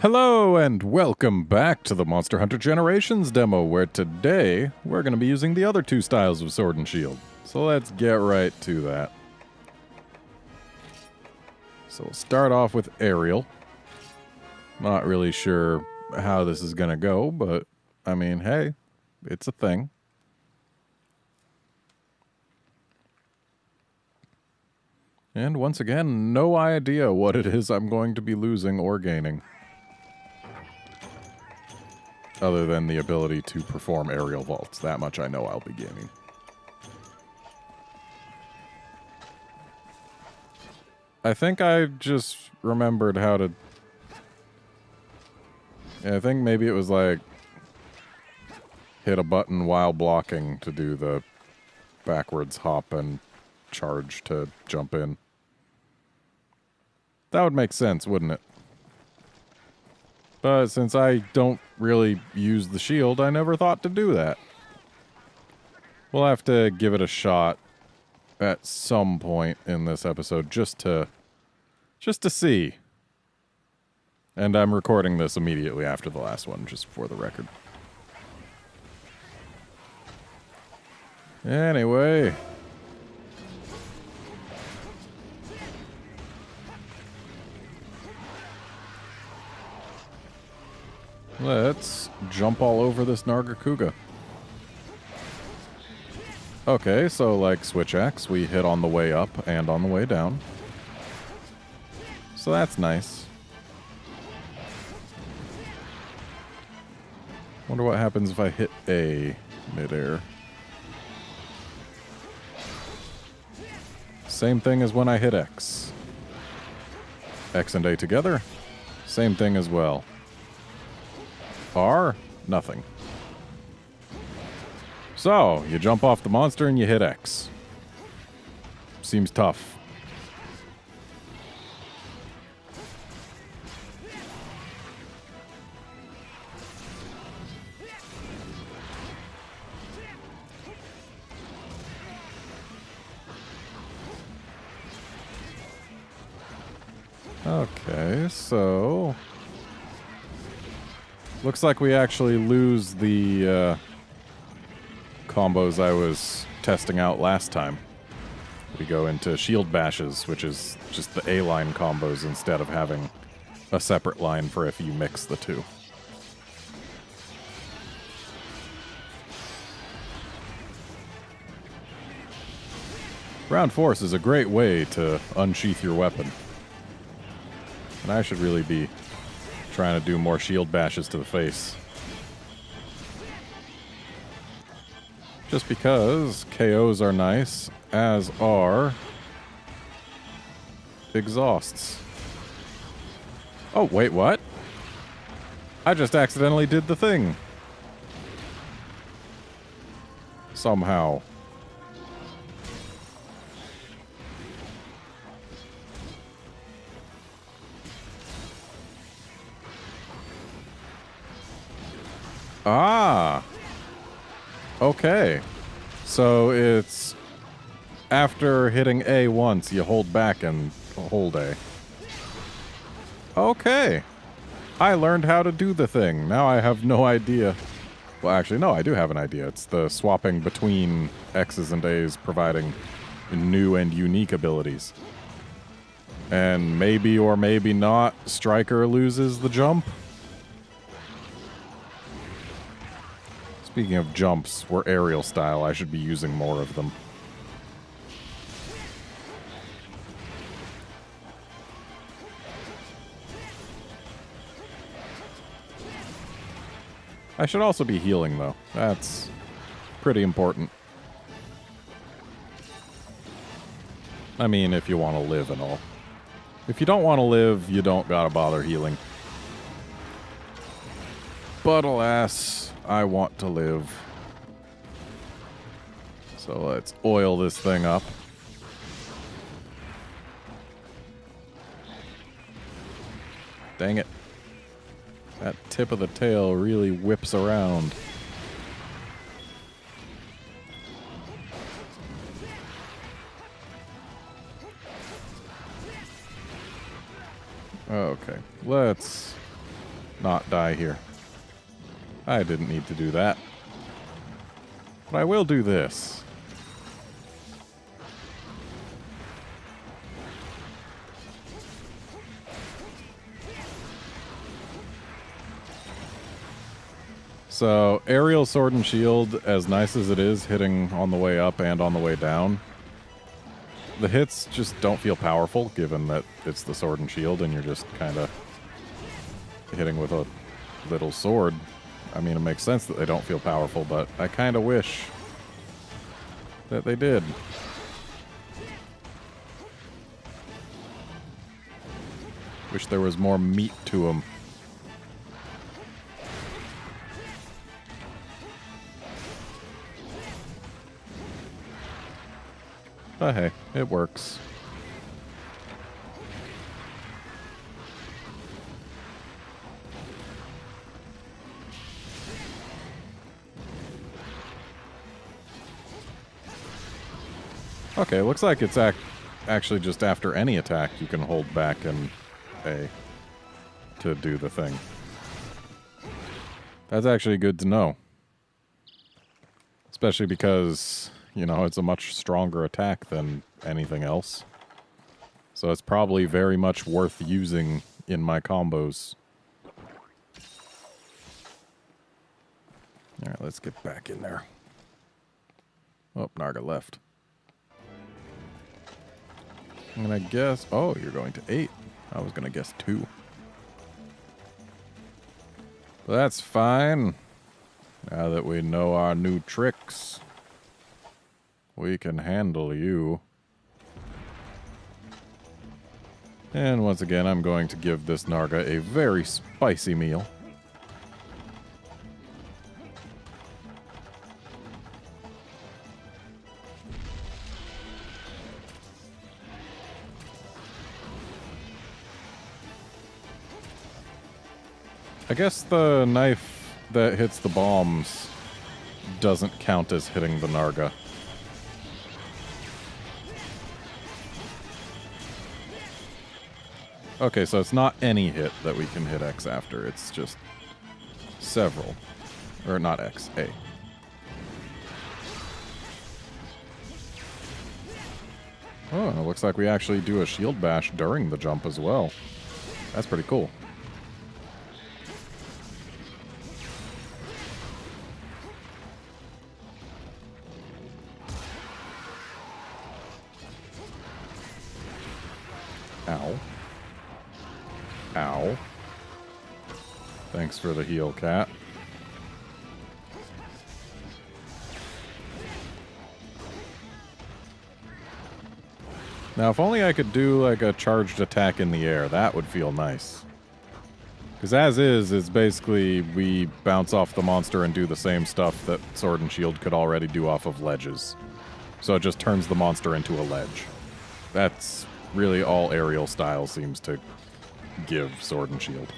Hello and welcome back to the Monster Hunter Generations demo, where today we're going to be using the other two styles of Sword and Shield. So let's get right to that. So we'll start off with Aerial. Not really sure how this is going to go, but I mean, hey, it's a thing. And once again, no idea what it is I'm going to be losing or gaining, other than the ability to perform aerial vaults. That much I know I'll be gaining. I think I just remembered how to... Yeah, I think maybe it was like hit a button while blocking to do the backwards hop and charge to jump in. That would make sense, wouldn't it? But since I don't really use the shield, I never thought to do that. We'll have to give it a shot at some point in this episode just to see. And I'm recording this immediately after the last one, just for the record. Anyway. Let's jump all over this Nargacuga. Okay, so like Switch Axe, we hit on the way up and on the way down. So that's nice. Wonder what happens if I hit A midair. Same thing as when I hit X. X and A together, same thing as well. R, nothing. So, you jump off the monster and you hit X. Seems tough. Okay, so... looks like we actually lose the combos I was testing out last time. We go into shield bashes, which is just the A-line combos instead of having a separate line for if you mix the two. Ground Force is a great way to unsheath your weapon. And I should really be trying to do more shield bashes to the face. Just because KOs are nice, as are exhausts. Oh, wait, what? I just accidentally did the thing. Somehow. Ah. Okay. So it's after hitting A once, you hold back and hold A. Okay. I learned how to do the thing. Now I have no idea. Well, actually, no, I do have an idea. It's the swapping between X's and A's providing new and unique abilities. And maybe or maybe not, Striker loses the jump. Speaking of jumps, we're aerial style. I should be using more of them. I should also be healing, though. That's pretty important. I mean, if you want to live and all. If you don't want to live, you don't gotta bother healing. But alas, I want to live. So let's oil this thing up. Dang it. That tip of the tail really whips around. Okay, let's not die here. I didn't need to do that. But I will do this. So, aerial sword and shield, as nice as it is hitting on the way up and on the way down, the hits just don't feel powerful, given that it's the sword and shield and you're just kind of hitting with a little sword. I mean, it makes sense that they don't feel powerful, but I kind of wish that they did. Wish there was more meat to them. But hey, it works. Okay, looks like it's actually just after any attack you can hold back and A to do the thing. That's actually good to know. Especially because, you know, it's a much stronger attack than anything else. So it's probably very much worth using in my combos. Alright, let's get back in there. Oh, Narga left. I'm gonna guess... Oh, you're going to 8. I was gonna guess 2. But that's fine. Now that we know our new tricks, we can handle you. And once again, I'm going to give this Narga a very spicy meal. I guess the knife that hits the bombs doesn't count as hitting the Narga. Okay, so it's not any hit that we can hit X after. It's just several. Or not X, A. Oh, it looks like we actually do a shield bash during the jump as well. That's pretty cool. Ow. Ow. Thanks for the heal, cat. Now, if only I could do, like, a charged attack in the air. That would feel nice. Because as is, it's basically we bounce off the monster and do the same stuff that Sword and Shield could already do off of ledges. So it just turns the monster into a ledge. That's really all aerial style seems to give Sword and Shield.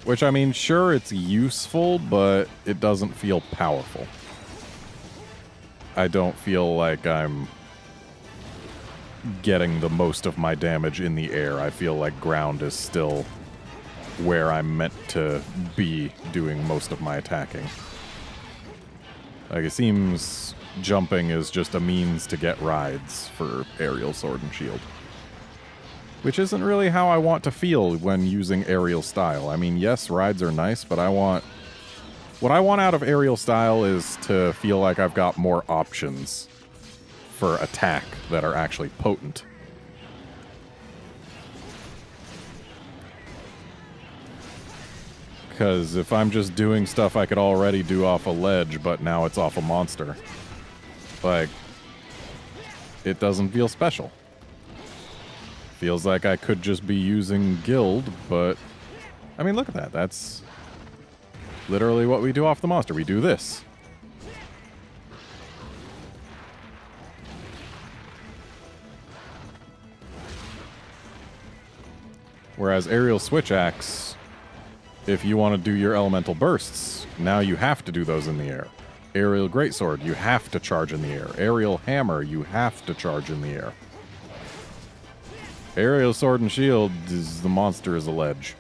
Which, I mean, sure, it's useful, but it doesn't feel powerful. I don't feel like I'm getting the most of my damage in the air. I feel like ground is still where I'm meant to be doing most of my attacking. Like, it seems jumping is just a means to get rides for aerial Sword and Shield. Which isn't really how I want to feel when using aerial style. I mean, yes, rides are nice, but what I want out of aerial style is to feel like I've got more options for attack that are actually potent. Because if I'm just doing stuff I could already do off a ledge, but now it's off a monster, like, it doesn't feel special. Feels like I could just be using Guild, but I mean, look at that. That's literally what we do off the monster. We do this. Whereas aerial switch axe, if you want to do your elemental bursts, now you have to do those in the air. Aerial greatsword, you have to charge in the air. Aerial hammer, you have to charge in the air. Aerial sword and shield is the monster is a ledge.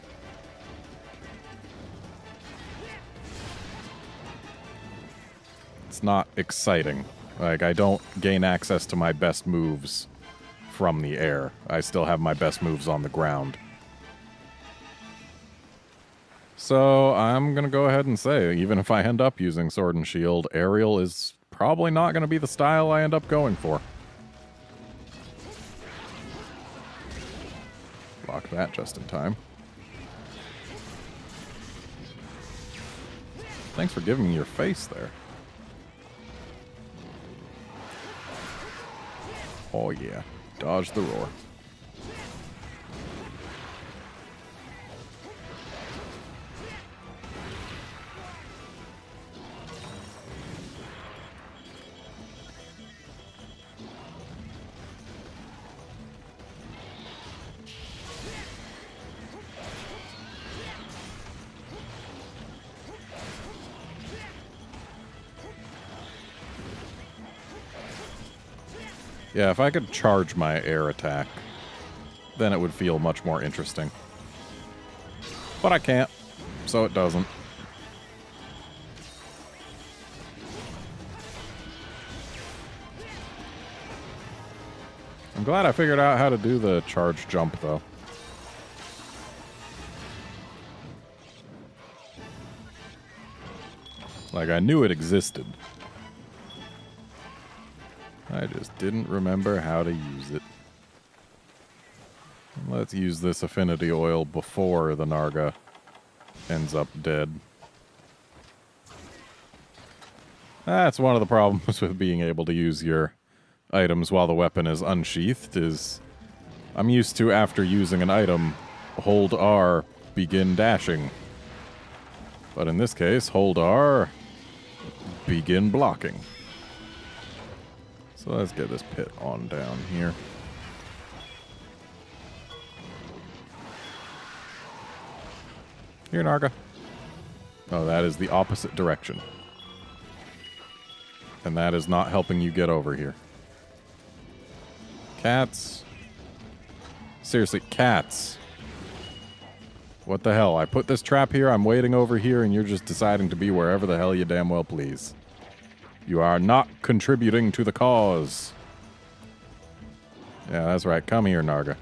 it's not exciting. Like, I don't gain access to my best moves from the air. I still have my best moves on the ground. So, I'm gonna go ahead and say, even if I end up using Sword and Shield, aerial is probably not gonna be the style I end up going for. Block that just in time. Thanks for giving me your face there. Oh yeah, dodge the roar. Yeah, if I could charge my air attack, then it would feel much more interesting. But I can't, so it doesn't. I'm glad I figured out how to do the charge jump, though. Like, I knew it existed. I just didn't remember how to use it. Let's use this affinity oil before the Narga ends up dead. That's one of the problems with being able to use your items while the weapon is unsheathed, is I'm used to, after using an item, hold R, begin dashing. But in this case, hold R, begin blocking. So let's get this pit on down here. Here, Narga. Oh, that is the opposite direction. And that is not helping you get over here. Cats. Seriously, cats. What the hell? I put this trap here, I'm waiting over here, and you're just deciding to be wherever the hell you damn well please. You are not contributing to the cause. Yeah, that's right. Come here, Narga.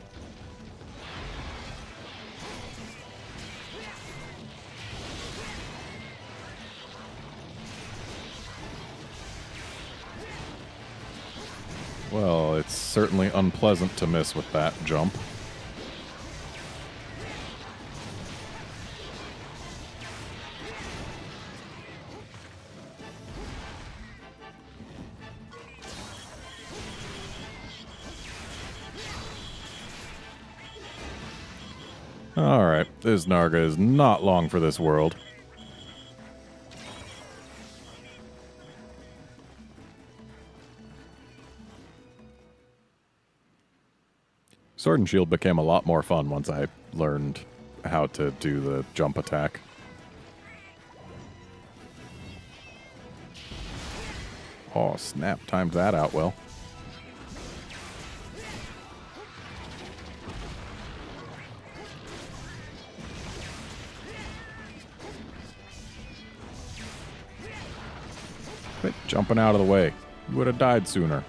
Well, it's certainly unpleasant to miss with that jump. Alright, this Narga is not long for this world. Sword and Shield became a lot more fun once I learned how to do the jump attack. Oh, snap. Timed that out well. Quit jumping out of the way. You would have died sooner.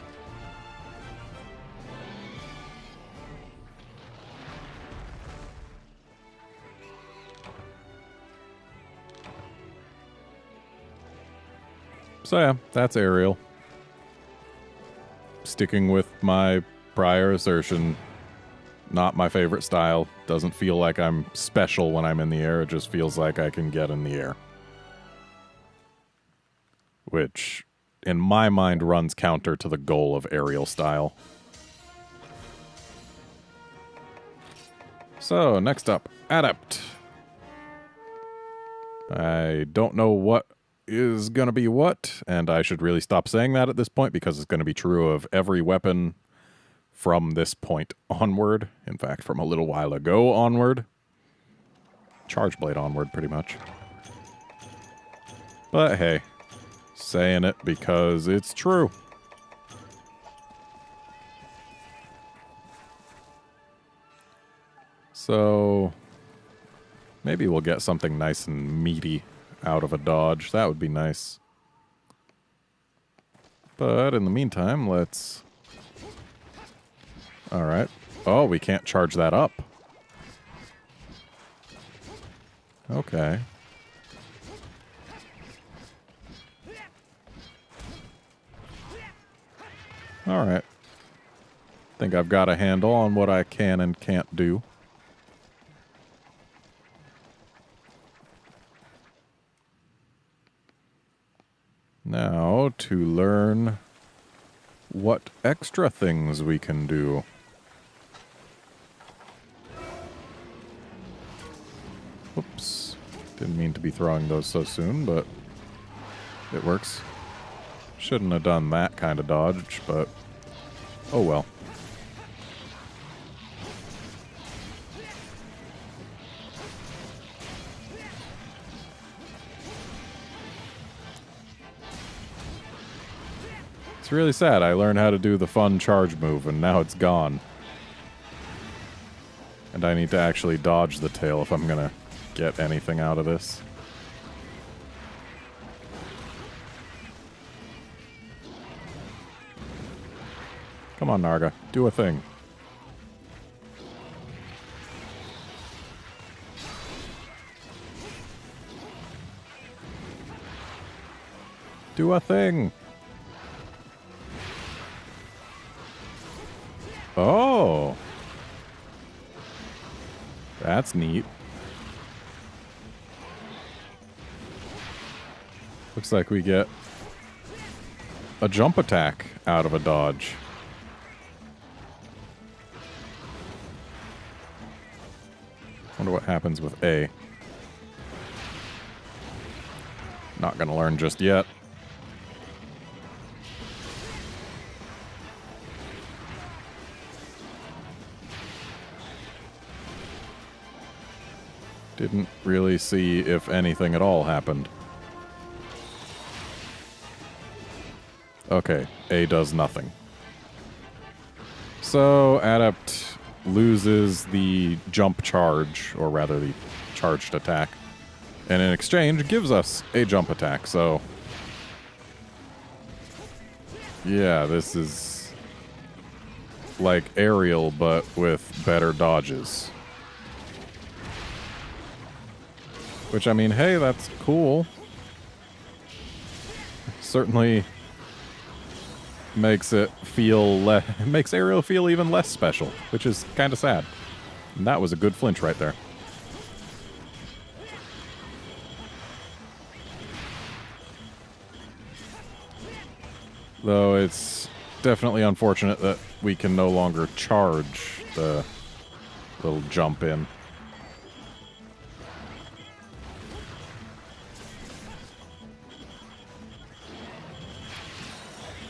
So yeah, that's aerial. Sticking with my prior assertion, not my favorite style. Doesn't feel like I'm special when I'm in the air. It just feels like I can get in the air. Which, in my mind, runs counter to the goal of aerial style. So, next up, Adept. I don't know what is going to be what, and I should really stop saying that at this point because it's going to be true of every weapon from this point onward. In fact, from a little while ago onward. Charge Blade onward, pretty much. But hey, saying it because it's true. So maybe we'll get something nice and meaty out of a dodge. That would be nice. But in the meantime, let's... Alright. Oh, we can't charge that up. Okay. Alright. Think I've got a handle on what I can and can't do. Now, to learn what extra things we can do. Whoops. Didn't mean to be throwing those so soon, but it works. Shouldn't have done that kind of dodge, but oh well. It's really sad. I learned how to do the fun charge move, and now it's gone. And I need to actually dodge the tail if I'm gonna get anything out of this. Come on, Narga. Do a thing. Do a thing. Oh. That's neat. Looks like we get a jump attack out of a dodge. Wonder what happens with A. Not gonna learn just yet. Didn't really see if anything at all happened. Okay, A does nothing. So, Adept loses the jump charge, or rather the charged attack, and in exchange gives us a jump attack, so... Yeah, this is like aerial, but with better dodges. Which, I mean, hey, that's cool. Certainly makes it feel makes aerial feel even less special, which is kind of sad. And that was a good flinch right there. Though it's definitely unfortunate that we can no longer charge the little jump in.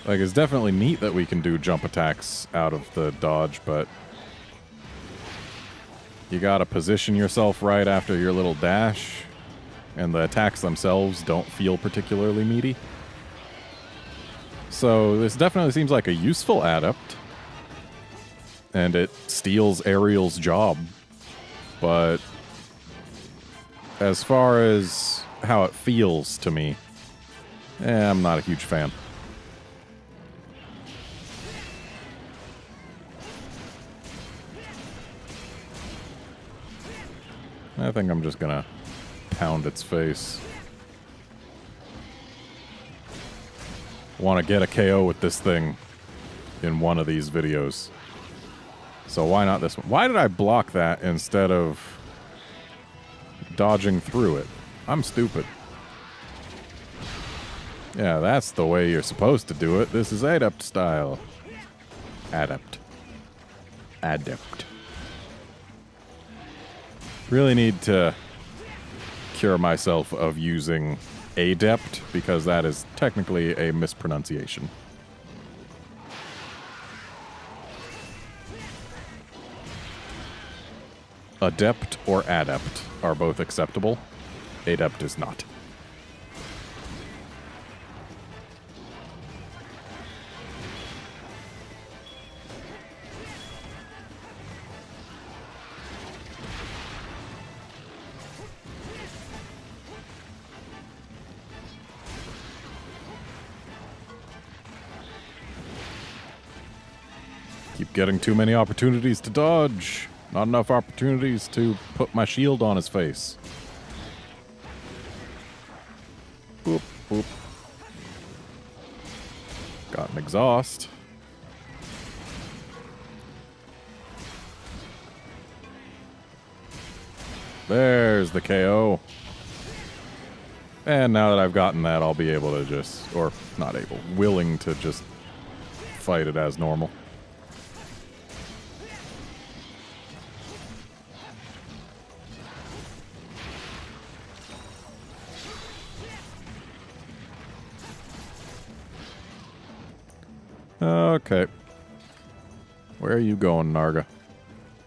Like, it's definitely neat that we can do jump attacks out of the dodge, but you gotta position yourself right after your little dash, and the attacks themselves don't feel particularly meaty. So this definitely seems like a useful adept, and it steals Ariel's job, but as far as how it feels to me, I'm not a huge fan. I think I'm just gonna pound its face. Want to get a KO with this thing in one of these videos. So why not this one? Why did I block that instead of dodging through it? I'm stupid. Yeah, that's the way you're supposed to do it. This is Adept style. Adept. Adept. Really need to cure myself of using adept, because that is technically a mispronunciation. Adept or adept are both acceptable. Adept is not. Keep getting too many opportunities to dodge. Not enough opportunities to put my shield on his face. Boop, boop. Got an exhaust. There's the KO. And now that I've gotten that, I'll be able to just, or not able, willing to just fight it as normal. Okay. Where are you going, Narga?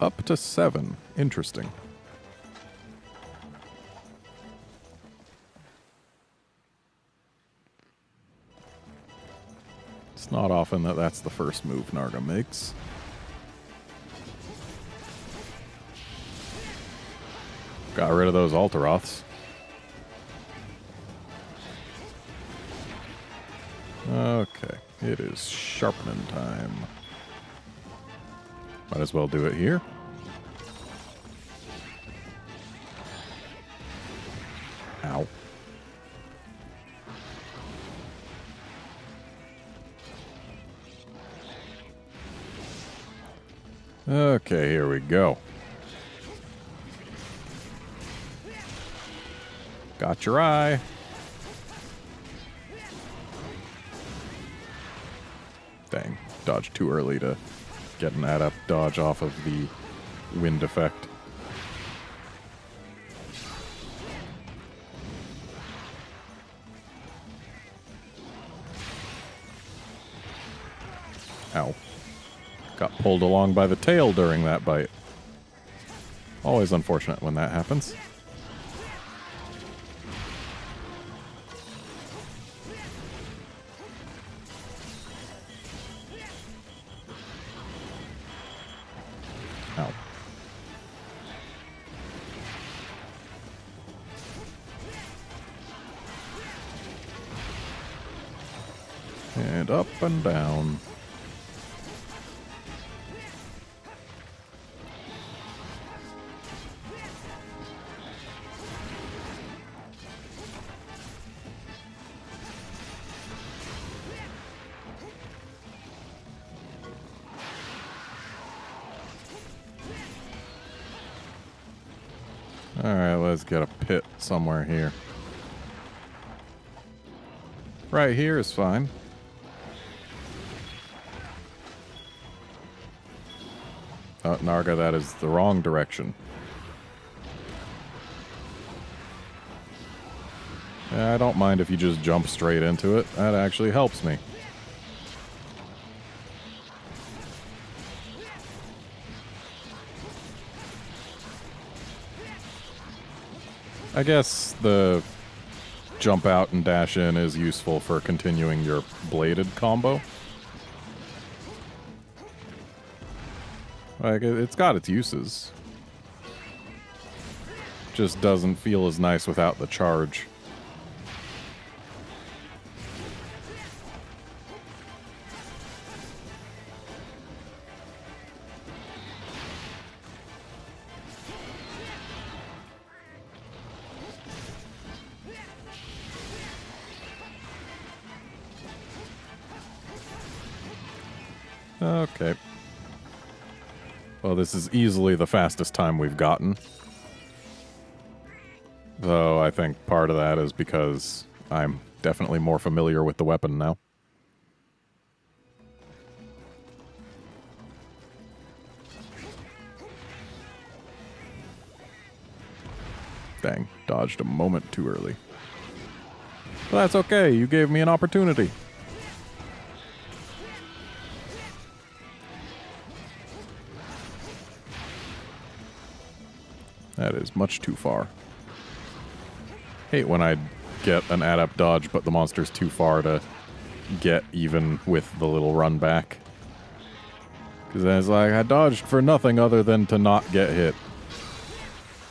Up to 7. Interesting. It's not often that that's the first move Narga makes. Got rid of those Alteroths. Okay. It is sharpening time. Might as well do it here. Ow. Okay, here we go. Got your eye. Dang, dodged too early to get an adept dodge off of the wind effect. Ow. Got pulled along by the tail during that bite. Always unfortunate when that happens. Ow. And up and down. Alright, let's get a pit somewhere here. Right here is fine. Oh, Narga, that is the wrong direction. Yeah, I don't mind if you just jump straight into it. That actually helps me. I guess the jump out and dash in is useful for continuing your bladed combo. Like, it's got its uses. Just doesn't feel as nice without the charge. Okay. Well, this is easily the fastest time we've gotten. Though I think part of that is because I'm definitely more familiar with the weapon now. Dang, dodged a moment too early. But that's okay, you gave me an opportunity. That is much too far. Hate when I get an adept dodge, but the monster's too far to get even with the little run back. Because then it's like, I dodged for nothing other than to not get hit.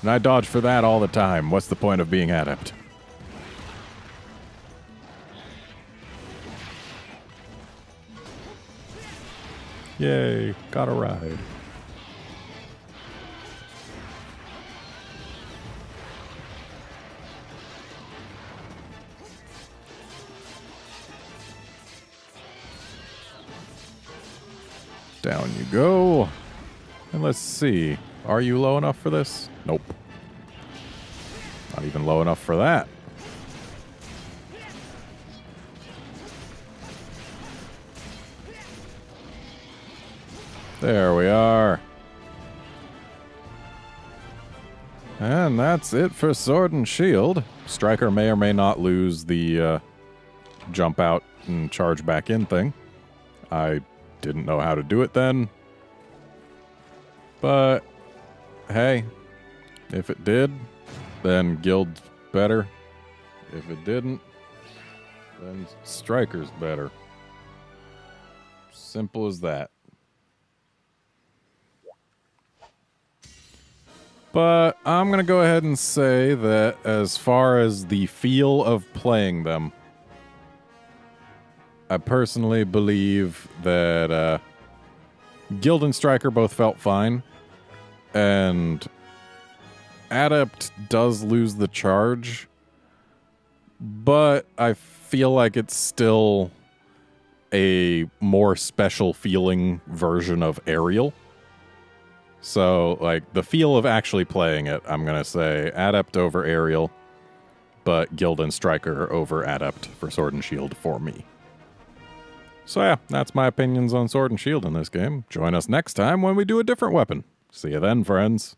And I dodge for that all the time. What's the point of being adept? Yay, got a ride. Down you go. And let's see. Are you low enough for this? Nope. Not even low enough for that. There we are. And that's it for Sword and Shield. Striker may or may not lose the jump out and charge back in thing. I didn't know how to do it then. But, hey, if it did, then Guild's better. If it didn't, then Striker's better. Simple as that. But I'm going to go ahead and say that as far as the feel of playing them, I personally believe that Guild and Striker both felt fine. And Adept does lose the charge, but I feel like it's still a more special feeling version of Aerial. So, like, the feel of actually playing it, I'm going to say Adept over Aerial, but Guild and Striker over Adept for Sword and Shield for me. So yeah, that's my opinions on Sword and Shield in this game. Join us next time when we do a different weapon. See you then, friends.